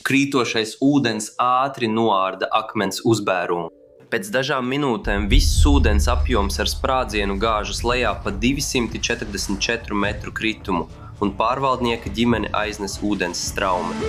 Krītošais ūdens ātri noārda akmens uzbērumu. Pēc dažām minūtēm viss ūdens apjoms ar sprādzienu gāžas lejā pa 244 metru kritumu, un pārvaldnieka ģimene aiznes ūdens straumi.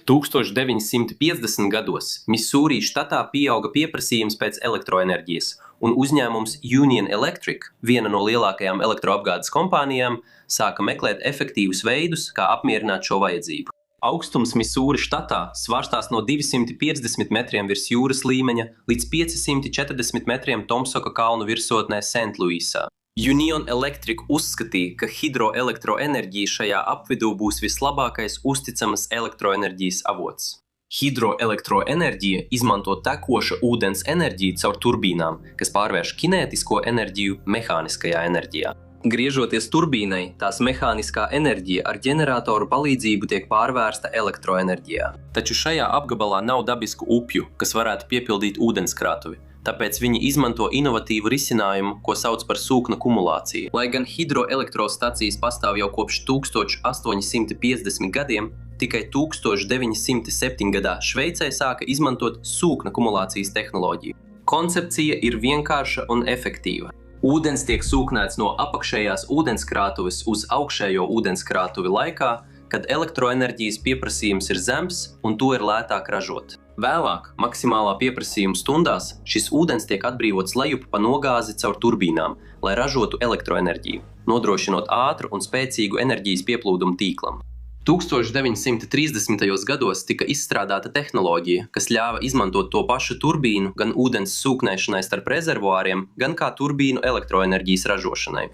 1950 gados Misūrī štatā pieauga pieprasījums pēc elektroenerģijas, un uzņēmums Union Electric, viena no lielākajām elektroapgādes kompānijām, sāka meklēt efektīvus veidus, kā apmierināt šo vajadzību. Augstums Misūri štatā svārstās no 250 metriem virs jūras līmeņa līdz 540 metriem Tomsoka kalnu virsotnē Sentluisā. Union Electric uzskatīja, ka hidroelektroenerģija šajā apvidū būs vislabākais uzticamas elektroenerģijas avots. Hidroelektroenerģija izmanto tekoša ūdens enerģiju caur turbīnām, kas pārvērš kinētisko enerģiju mehāniskajā enerģijā. Griežoties turbīnai, tās mehāniskā enerģija ar ģeneratoru palīdzību tiek pārvērsta elektroenerģijā. Taču šajā apgabalā nav dabisku upju, kas varētu piepildīt ūdenskrātuvi, tāpēc viņi izmanto inovatīvu risinājumu, ko sauc par sūkna kumulāciju. Lai gan hidroelektrostacijas pastāv jau kopš 1850 gadiem, tikai 1907. gadā Šveicē sāka izmantot sūkna kumulācijas tehnoloģiju. Koncepcija ir vienkārša un efektīva. Ūdens tiek sūknēts no apakšējās ūdenskrātuves uz augšējo ūdenskrātuvi laikā, kad elektroenerģijas pieprasījums ir zems un to ir lētāk ražot. Vēlāk, maksimālā pieprasījuma stundās, šis ūdens tiek atbrīvots lejup pa nogāzi caur turbīnām, lai ražotu elektroenerģiju, nodrošinot ātru un spēcīgu enerģijas pieplūdumu tīklam. 1930. gados tika izstrādāta tehnoloģija, kas ļāva izmantot to pašu turbīnu gan ūdens sūknēšanai starp rezervuāriem, gan kā turbīnu elektroenerģijas ražošanai.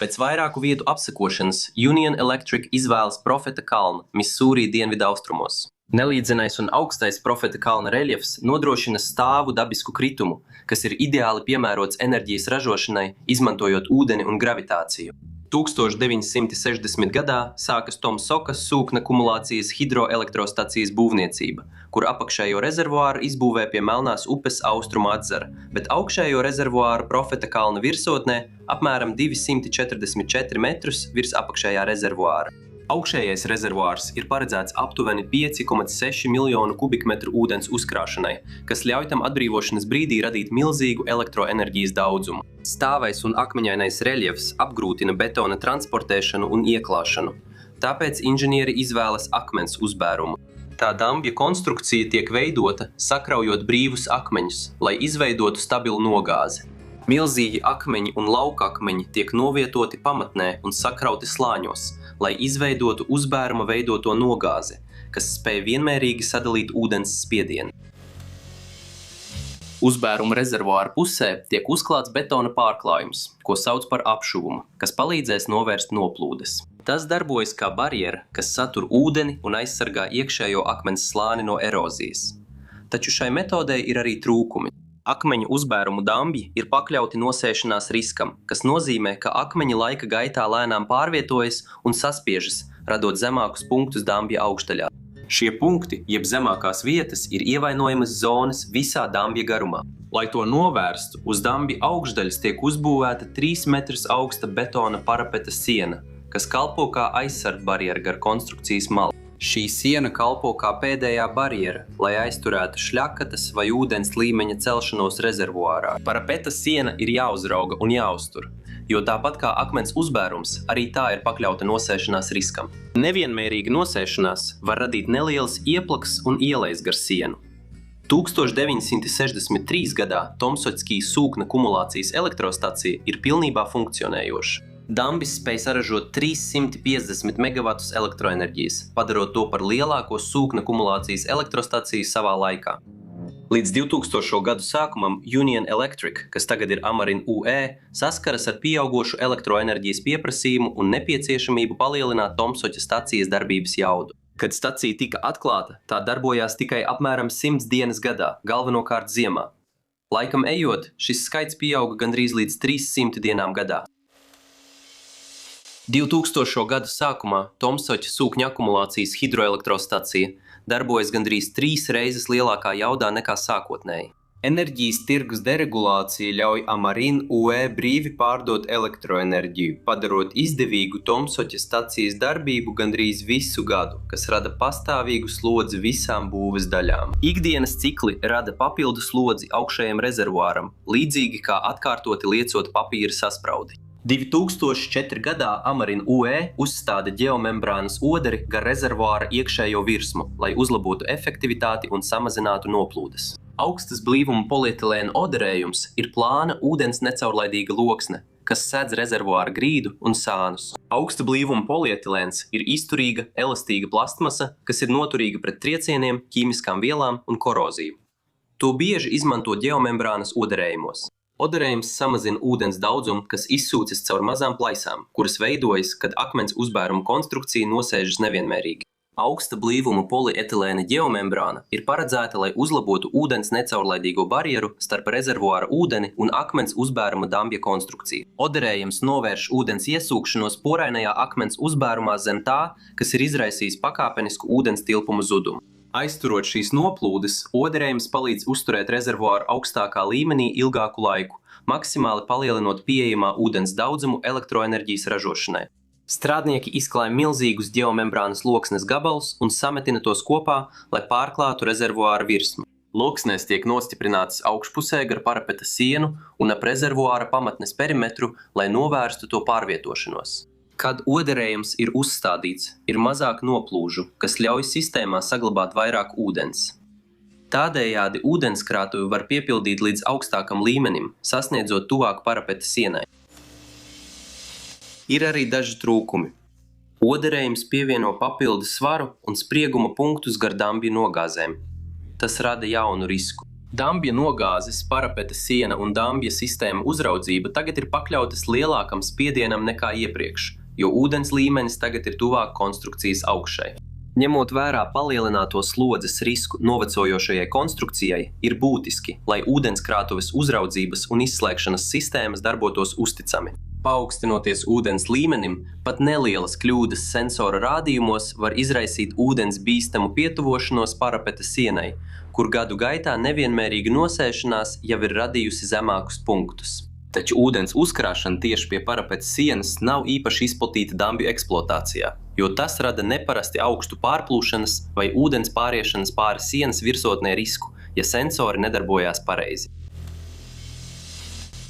Pēc vairāku vietu apsekošanas Union Electric izvēlas Profeta kalnu Misūrī dienvidaustrumos. Nelīdzenais un augstais Profeta kalna reļefs nodrošina stāvu dabisku kritumu, kas ir ideāli piemērots enerģijas ražošanai, izmantojot ūdeni un gravitāciju. 1960. gadā sākas Tomsokas sūkna kumulācijas hidroelektrostacijas būvniecība, kur apakšējo rezervuāru izbūvē pie Melnās upes austrumu atzara, bet augšējo rezervuāru Profeta kalna virsotnē apmēram 244 metrus virs apakšējā rezervuāra. Augšējais rezervuārs ir paredzēts aptuveni 5,6 miljonu kubikmetru ūdens uzkrāšanai, kas ļauj tam atbrīvošanas brīdī radīt milzīgu elektroenerģijas daudzumu. Stāvais un akmeņainais reļefs apgrūtina betona transportēšanu un ieklāšanu, tāpēc inženieri izvēlas akmens uzbērumu. Tā dambja konstrukcija tiek veidota, sakraujot brīvus akmeņus, lai izveidotu stabilu nogāzi. Milzīgi akmeņi un laukakmeņi tiek novietoti pamatnē un sakrauti slāņos, lai izveidotu uzbēruma veidoto nogāzi, kas spēj vienmērīgi sadalīt ūdens spiedienu. Uzbēruma rezervuāra pusē tiek uzklāts betona pārklājums, ko sauc par apšuvumu, kas palīdzēs novērst noplūdes. Tas darbojas kā barjera, kas satur ūdeni un aizsargā iekšējo akmens slāni no erozijas. Taču šai metodei ir arī trūkumi. Akmeņu uzbērumu dambji ir pakļauti nosēšanās riskam, kas nozīmē, ka akmeņi laika gaitā lēnām pārvietojas un saspiežas, radot zemākus punktus dambja augšdaļā. Šie punkti, jeb zemākās vietas, ir ievainojamas zonas visā dambja garumā. Lai to novērstu, uz dambja augšdaļas tiek uzbūvēta 3 metrus augsta betona parapeta siena, kas kalpo kā aizsargbarjera gar konstrukcijas malu. Šī siena kalpo kā pēdējā barjera, lai aizturētu šļakatas vai ūdens līmeņa celšanos rezervuārā. Parapeta siena ir jāuzrauga un jāuztur, jo tāpat kā akmens uzbērums, arī tā ir pakļauta nosēšanās riskam. Nevienmērīga nosēšanās var radīt nelielas ieplaks un ielejas gar sienu. 1963. gadā Tomsotskī sūkna kumulācijas elektrostacija ir pilnībā funkcionējoša. Dambis spēj saražot 350 megavatus elektroenerģijas, padarot to par lielāko sūkna kumulācijas elektrostaciju savā laikā. Līdz 2000. gadu sākumam Union Electric, kas tagad ir Amarin UE, saskaras ar pieaugošu elektroenerģijas pieprasījumu un nepieciešamību palielināt Tomsoķa stacijas darbības jaudu. Kad stacija tika atklāta, tā darbojās tikai apmēram 100 dienas gadā, galvenokārt ziemā. Laikam ejot, šis skaits pieauga gandrīz līdz 300 dienām gadā. 2000. gadu sākumā Tomsoķa sūkņa akumulācijas hidroelektrostacija darbojas gandrīz 3 reizes lielākā jaudā nekā sākotnēji. Enerģijas tirgus deregulācija ļauj Amarin UE brīvi pārdot elektroenerģiju, padarot izdevīgu Tomsoķa stacijas darbību gandrīz visu gadu, kas rada pastāvīgu slodzi visām būves daļām. Ikdienas cikli rada papildu slodzi augšējam rezervuāram, līdzīgi kā atkārtoti liecot papīra saspraudi. 2004. gadā Amarin UE uzstāda ģeomembrānas oderi gar rezervuāra iekšējo virsmu, lai uzlabotu efektivitāti un samazinātu noplūdes. Augstas blīvuma polietilēna oderējums ir plāna ūdens necaurlaidīga loksne, kas sedz rezervuāra grīdu un sānus. Augsta blīvuma polietilēns ir izturīga, elastīga plastmasa, kas ir noturīga pret triecieniem, ķīmiskām vielām un koroziju. To bieži izmanto ģeomembrānas oderējumos. Oderējums samazina ūdens daudzumu, kas izsūcas caur mazām plaisām, kuras veidojas, kad akmens uzbēruma konstrukcija nosēžas nevienmērīgi. Augsta blīvuma polietilēna ģeomembrāna ir paredzēta, lai uzlabotu ūdens necaurlaidīgo barjeru starp rezervuāra ūdeni un akmens uzbēruma dambja konstrukciju. Oderējums novērš ūdens iesūkšanos porainajā akmens uzbērumā zem tā, kas ir izraisījis pakāpenisku ūdens tilpumu zudumu. Aizturot šīs noplūdes, oderējums palīdz uzturēt rezervuāru augstākā līmenī ilgāku laiku, maksimāli palielinot pieejamā ūdens daudzumu elektroenerģijas ražošanai. Strādnieki izklāj milzīgus ģeomembrānas loksnes gabalus un sametina tos kopā, lai pārklātu rezervuāra virsmu. Loksnēs tiek nostiprinātas augšpusē gar parapeta sienu un ap rezervuāra pamatnes perimetru, lai novērstu to pārvietošanos. Kad oderējums ir uzstādīts, ir mazāk noplūžu, kas ļauj sistēmā saglabāt vairāk ūdens. Tādējādi ūdenskrātuvi var piepildīt līdz augstākam līmenim, sasniedzot tuvāk parapeta sienai. Ir arī daži trūkumi. Oderējums pievieno papildu svaru un sprieguma punktus gar dambja nogāzēm. Tas rada jaunu risku. Dambja nogāzes, parapeta siena un dambja sistēma uzraudzība tagad ir pakļautas lielākam spiedienam nekā iepriekš, jo ūdens līmenis tagad ir tuvāk konstrukcijas augšai. Ņemot vērā palielināto slodzes risku novecojošajai konstrukcijai, ir būtiski, lai ūdenskrātuves uzraudzības un izslēgšanas sistēmas darbotos uzticami. Paaugstinoties ūdens līmenim, pat nelielas kļūdas sensora rādījumos var izraisīt ūdens bīstamu pietuvošanos parapeta sienai, kur gadu gaitā nevienmērīga nosēšanās jau ir radījusi zemākus punktus. Taču ūdens uzkrāšana tieši pie parapeta sienas nav īpaši izplatīta dambju eksploatācijā, jo tas rada neparasti augstu pārplūšanas vai ūdens pāriešanas pāri sienas virsotnē risku, ja sensori nedarbojās pareizi.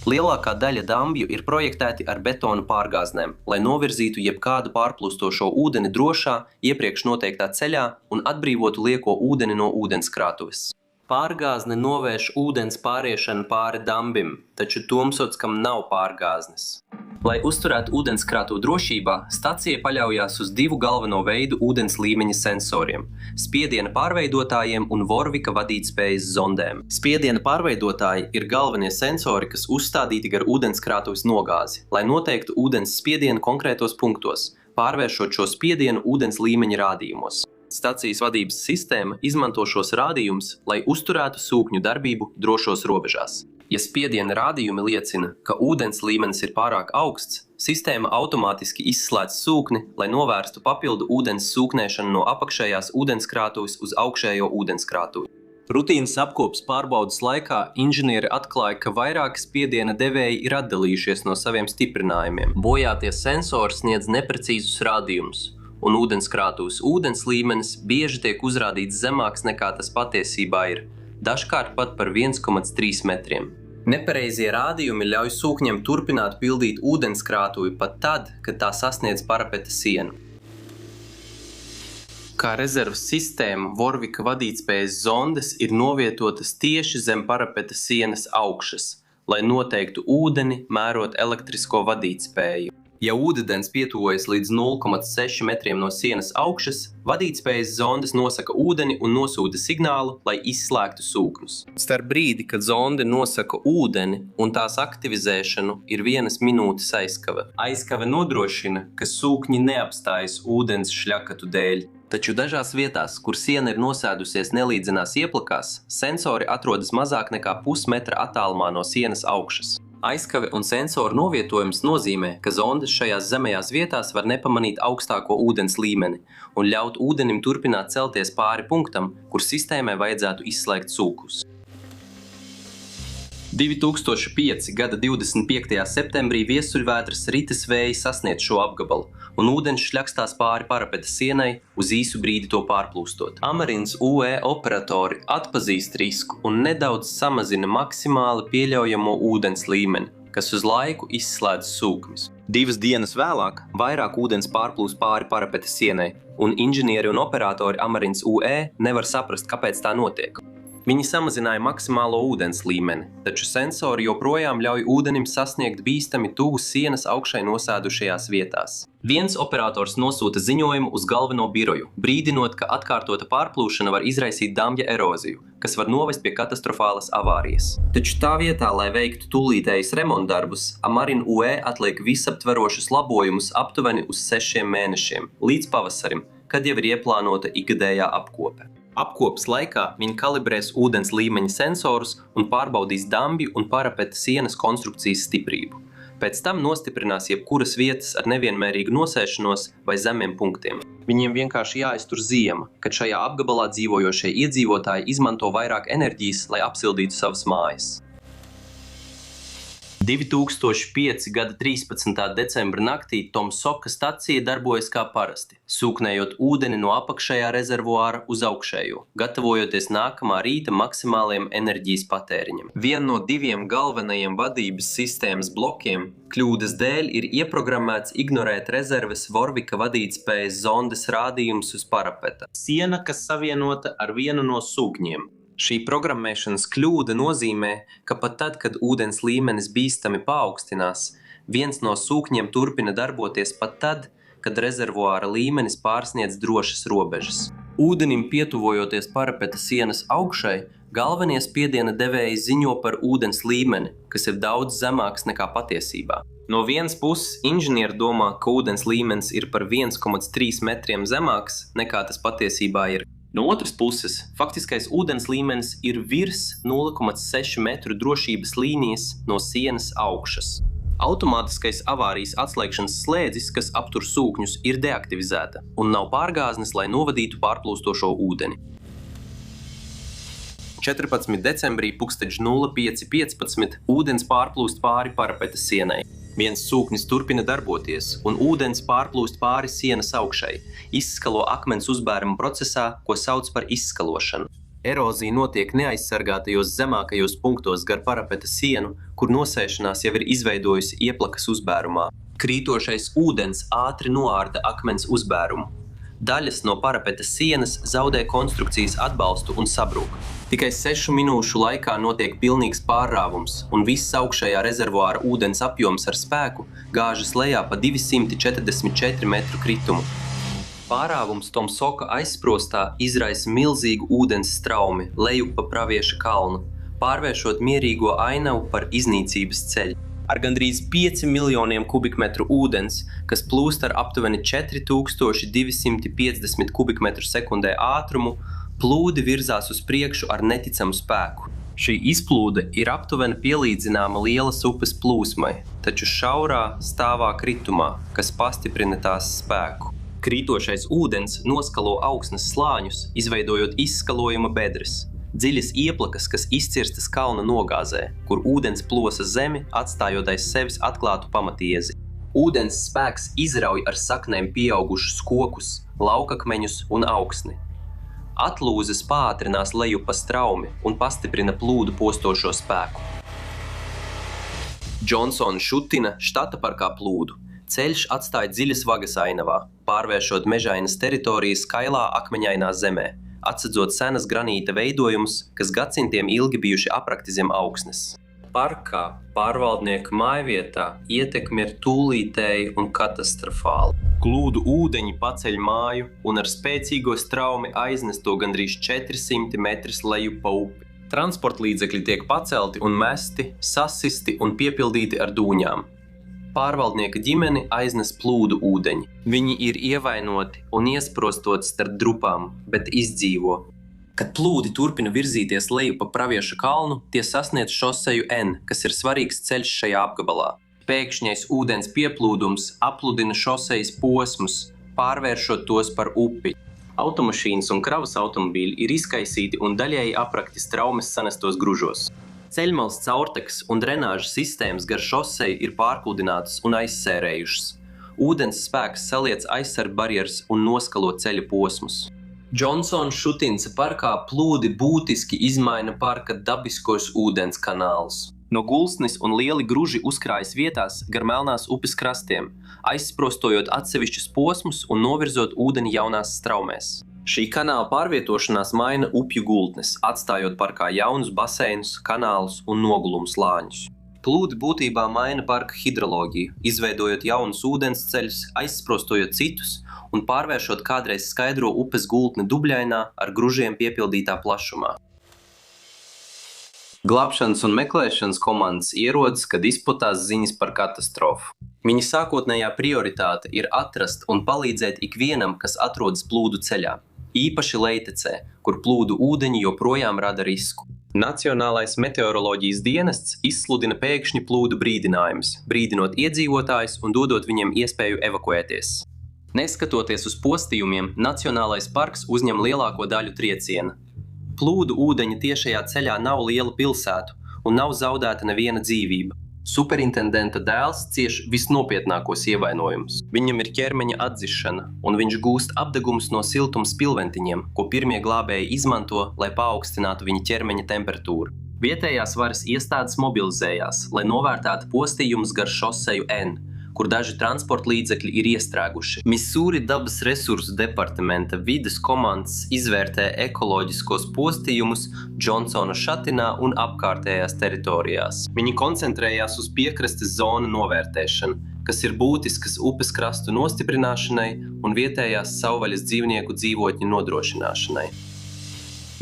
Lielākā daļa dambju ir projektēti ar betonu pārgāznēm, lai novirzītu jebkādu pārplūstošo ūdeni drošā, iepriekš noteiktā ceļā un atbrīvotu lieko ūdeni no ūdenskrātuves. Pārgāzne novērš ūdens pāriešanu pāri dambim, taču Tomsockam nav pārgāznes. Lai uzturētu ūdenskrātuvu drošībā, stacija paļaujās uz divu galveno veidu ūdens līmeņa sensoriem – spiediena pārveidotājiem un Vorvika vadītspējas zondēm. Spiediena pārveidotāji ir galvenie sensori, kas uzstādīti gar ūdenskrātuves nogāzi, lai noteiktu ūdens spiedienu konkrētos punktos, pārvēršot šo spiedienu ūdens līmeņa rādījumos. Stacijas vadības sistēma izmanto šos rādījumus, lai uzturētu sūkņu darbību drošos robežās. Ja spiediena rādījumi liecina, ka ūdens līmenis ir pārāk augsts, sistēma automātiski izslēdz sūkni, lai novērstu papildu ūdens sūknēšanu no apakšējās ūdenskrātuves uz augšējo ūdenskrātuvi. Rutīnas apkopas pārbaudes laikā inženieri atklāja, ka vairāki spiediena devēji ir atdalījušies no saviem stiprinājumiem. Bojātie sensori sniedz neprecīzus rādījumus, un ūdenskrātuves ūdens līmenis bieži tiek uzrādīts zemāks nekā tas patiesībā ir, dažkārt pat par 1,3 metriem. Nepareizie rādījumi ļauj sūkņiem turpināt pildīt ūdenskrātuvi pat tad, kad tā sasniedz parapeta sienu. Kā rezerves sistēma, Vorvika vadītspējas zondes ir novietotas tieši zem parapeta sienas augšas, lai noteiktu ūdeni, mērot elektrisko vadītspēju. Ja ūdens pietuvojas līdz 0,6 metriem no sienas augšas, vadītspējas zondes nosaka ūdeni un nosūta signālu, lai izslēgtu sūkņus. Starp brīdi, kad zonde nosaka ūdeni un tās aktivizēšanu, ir 1 minūtes aizkave. Aizkave nodrošina, ka sūkņi neapstājas ūdens šļakatu dēļ. Taču dažās vietās, kur siena ir nosēdusies nelīdzenās ieplakās, sensori atrodas mazāk nekā pusmetra attālumā no sienas augšas. Aizkave un sensoru novietojums nozīmē, ka zondes šajās zemējās vietās var nepamanīt augstāko ūdens līmeni un ļaut ūdenim turpināt celties pāri punktam, kur sistēmai vajadzētu izslēgt sūkus. 2005. gada 25. septembrī viesuļvētras rites vēji sasniedz šo apgabalu, un ūdens šļakstās pāri parapeta sienai, uz īsu brīdi to pārplūstot. Amarins UE operatori atpazīst risku un nedaudz samazina maksimāli pieļaujamo ūdens līmeni, kas uz laiku izslēdz sūkņus. 2 dienas vēlāk vairāk ūdens pārplūst pāri parapeta sienai, un inženieri un operatori Amarins UE nevar saprast, kāpēc tā notiek. Viņi samazināja maksimālo ūdens līmeni, taču sensori joprojām ļauj ūdenim sasniegt bīstami tuvu sienas augšai nosēdušajās vietās. Viens operators nosūta ziņojumu uz galveno biroju, brīdinot, ka atkārtota pārplūšana var izraisīt damja eroziju, kas var novest pie katastrofālas avārijas. Taču tā vietā, lai veiktu tūlītējus remontdarbus, Amarin UE atliek visaptverošus labojumus aptuveni uz 6 mēnešiem, līdz pavasarim, kad jau ir ieplānota ikgadējā apkope. Apkopes laikā viņi kalibrēs ūdens līmeņa sensorus un pārbaudīs dambju un parapeta sienas konstrukcijas stiprību. Pēc tam nostiprinās jebkuras vietas ar nevienmērīgu nosēšanos vai zemiem punktiem. Viņiem vienkārši jāiztur ziema, kad šajā apgabalā dzīvojošie iedzīvotāji izmanto vairāk enerģijas, lai apsildītu savas mājas. 2005. gada 13. decembra naktī Tomsoka stacija darbojas kā parasti, sūknējot ūdeni no apakšējā rezervuāra uz augšējo, gatavojoties nākamā rīta maksimālajiem enerģijas patēriņam. Viena no 2 galvenajiem vadības sistēmas blokiem kļūdas dēļ ir ieprogrammēts ignorēt rezerves Warvika vadītspējas zondes rādījumus uz parapeta. Siena, kas savienota ar vienu no sūkņiem. Šī programmēšanas kļūda nozīmē, ka pat tad, kad ūdens līmenis bīstami paaugstinās, viens no sūkņiem turpina darboties pat tad, kad rezervuāra līmenis pārsniedz drošas robežas. Ūdenim pietuvojoties parapeta sienas augšai, galvenie spiediena devēji ziņo par ūdens līmeni, kas ir daudz zemāks nekā patiesībā. No vienas puses inženieri domā, ka ūdens līmenis ir par 1,3 metriem zemāks nekā tas patiesībā ir. No otras puses, faktiskais ūdens līmenis ir virs 0,6 metru drošības līnijas no sienas augšas. Automātiskais avārijas atslēgšanas slēdzis, kas aptur sūkņus, ir deaktivizēta un nav pārgāznes, lai novadītu pārplūstošo ūdeni. 14. decembrī 05:15 ūdens pārplūst pāri parapeta sienai. Viens sūknis turpina darboties, un ūdens pārplūst pāri sienas augšai, izskalo akmens uzbēruma procesā, ko sauc par izskalošanu. Erozija notiek neaizsargātajos zemākajos punktos gar parapeta sienu, kur nosēšanās jau ir izveidojusi ieplakas uzbērumā. Krītošais ūdens ātri noārda akmens uzbērumu. Daļas no parapeta sienas zaudē konstrukcijas atbalstu un sabrūk. Tikai 6 minūšu laikā notiek pilnīgs pārrāvums, un viss augšējā rezervuāra ūdens apjoms ar spēku gāžas lejā pa 244 metru kritumu. Pārrāvums Tomsoka aizsprostā izraisa milzīgu ūdens straumi lejup pa Pravieša kalnu, pārvēršot mierīgo ainavu par iznīcības ceļu. Ar gandrīz 5 miljoniem kubikmetru ūdens, kas plūst ar aptuveni 4250 kubikmetru sekundē ātrumu, plūdi virzās uz priekšu ar neticamu spēku. Šī izplūde ir aptuveni pielīdzināma lielas upes plūsmai, taču šaurā stāvā kritumā, kas pastiprina tās spēku. Krītošais ūdens noskalo augsnes slāņus, izveidojot izskalojuma bedres. Dziļas ieplakas, kas izcirstas kalna nogāzē, kur ūdens plosa zemi, atstājot aiz sevis atklātu pamatiezi. Ūdens spēks izrauj ar saknēm pieaugušus kokus, laukakmeņus un augsni. Atlūzes pātrinās leju pa straumi un pastiprina plūdu postošo spēku. Džonsona šutina štata parkā plūdu. Ceļš atstāja dziļas vagas ainavā, pārvēršot mežainas teritorijas kailā akmeņainā zemē, atsedzot senas granīta veidojumus, kas gadsimtiem ilgi bijuši aprakti zem augsnes. Parkā, pārvaldnieka mājvietā, ietekme ir tūlītēja un katastrofāla. Glūdu ūdeņi paceļ māju un ar spēcīgo straumi aiznes to gandrīz 400 metrus leju pa upi. Transportlīdzekļi tiek pacelti un mesti, sasisti un piepildīti ar dūņām. Pārvaldnieka ģimeni aiznes plūdu ūdeņi. Viņi ir ievainoti un iesprostot starp drupām, bet izdzīvo. Kad plūdi turpina virzīties leju pa Pravieša kalnu, tie sasniedz šoseju N, kas ir svarīgs ceļš šajā apgabalā. Pēkšņais ūdens pieplūdums apludina šosejas posmus, pārvēršot tos par upi. Automašīnas un kravas automobīļi ir izkaisīti un daļēji aprakti straumes sanestos gružos. Ceļmalas caurtekas un drenāžas sistēmas gar šoseju ir pārpludinātas un aizsērējušas. Ūdens spēks saliec aizsargu barjeras un noskalo ceļa posmus. Džonsona-Šutinsa parkā plūdi būtiski izmaina parka dabiskos ūdens kanālus. No gulsnis un lieli gruži uzkrājas vietās gar Melnās upes krastiem, aizsprostojot atsevišķus posmus un novirzot ūdeni jaunās straumēs. Šī kanāla pārvietošanās maina upju gultnes, atstājot parkā jaunus baseinus, kanālus un nogulumu slāņus. Plūdi būtībā maina parka hidroloģiju, izveidojot jaunus ūdensceļus, aizsprostojot citus un pārvēršot kādreiz skaidro upes gultni dubļainā ar gružiem piepildītā plašumā. Glābšanas un meklēšanas komandas ierodas, kad izplatās ziņas par katastrofu. Viņa sākotnējā prioritāte ir atrast un palīdzēt ikvienam, kas atrodas plūdu ceļā, īpaši Leitecē, kur plūdu ūdeņi joprojām rada risku. Nacionālais meteoroloģijas dienests izsludina pēkšņi plūdu brīdinājumus, brīdinot iedzīvotājus un dodot viņiem iespēju evakuēties. Neskatoties uz postījumiem, Nacionālais parks uzņem lielāko daļu trieciena. Plūdu ūdeņi tiešajā ceļā nav liela pilsētu un nav zaudēta neviena dzīvība. Superintendenta dēls cieš visnopietnākos ievainojumus. Viņam ir ķermeņa atdzišana, un viņš gūst apdegumus no siltuma spilventiņiem, ko pirmie glābēji izmanto, lai paaugstinātu viņa ķermeņa temperatūru. Vietējās varas iestādes mobilizējās, lai novērtētu postījumus gar šoseju N, kur daži transporta līdzekļi ir iestrēguši. Misūri dabas resursu departamenta vides komandas izvērtē ekoloģiskos postījumus Džonsona-Šatinā un apkārtējās teritorijās. Viņi koncentrējās uz piekrastes zonu novērtēšanu, kas ir būtiskas upes krastu nostiprināšanai un vietējās savvaļas dzīvnieku dzīvotņu nodrošināšanai.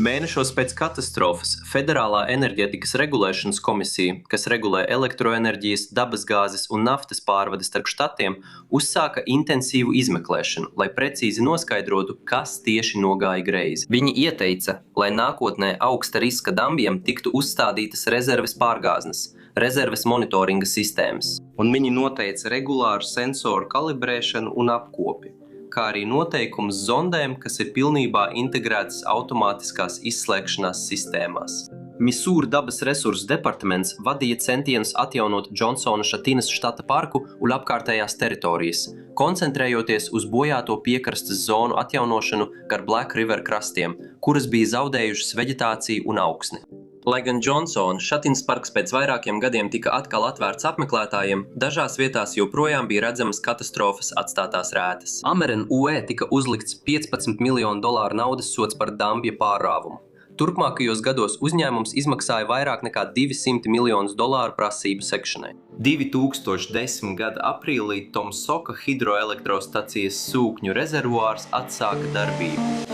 Mēnešos pēc katastrofas Federālā enerģētikas regulēšanas komisija, kas regulē elektroenerģijas, dabasgāzes un naftas pārvades starp štatiem, uzsāka intensīvu izmeklēšanu, lai precīzi noskaidrotu, kas tieši nogāja greizi. Viņi ieteica, lai nākotnē augsta riska dambjiem tiktu uzstādītas rezerves pārgāznes, rezerves monitoringa sistēmas, un viņi noteica regulāru sensoru kalibrēšanu un apkopi, kā arī noteikumus zondēm, kas ir pilnībā integrētas automātiskās izslēgšanās sistēmās. Misūri dabas resursu departaments vadīja centienus atjaunot Džonsona-Šatinas štata parku un apkārtējās teritorijas, koncentrējoties uz bojāto piekrastes zonu atjaunošanu gar Black River krastiem, kuras bija zaudējušas veģetāciju un augsni. Lai gan Džonsona-Šatins parks pēc vairākiem gadiem tika atkal atvērts apmeklētājiem, dažās vietās joprojām bija redzamas katastrofas atstātās rētas. Ameren UE tika uzlikts $15 miljonu naudas sods par dambja pārrāvumu. Turpmākajos gados uzņēmums izmaksāja vairāk nekā $200 miljonus prasību sekšanai. 2010. gada aprīlī Tomsoka hidroelektrostacijas sūkņu rezervuārs atsāka darbību.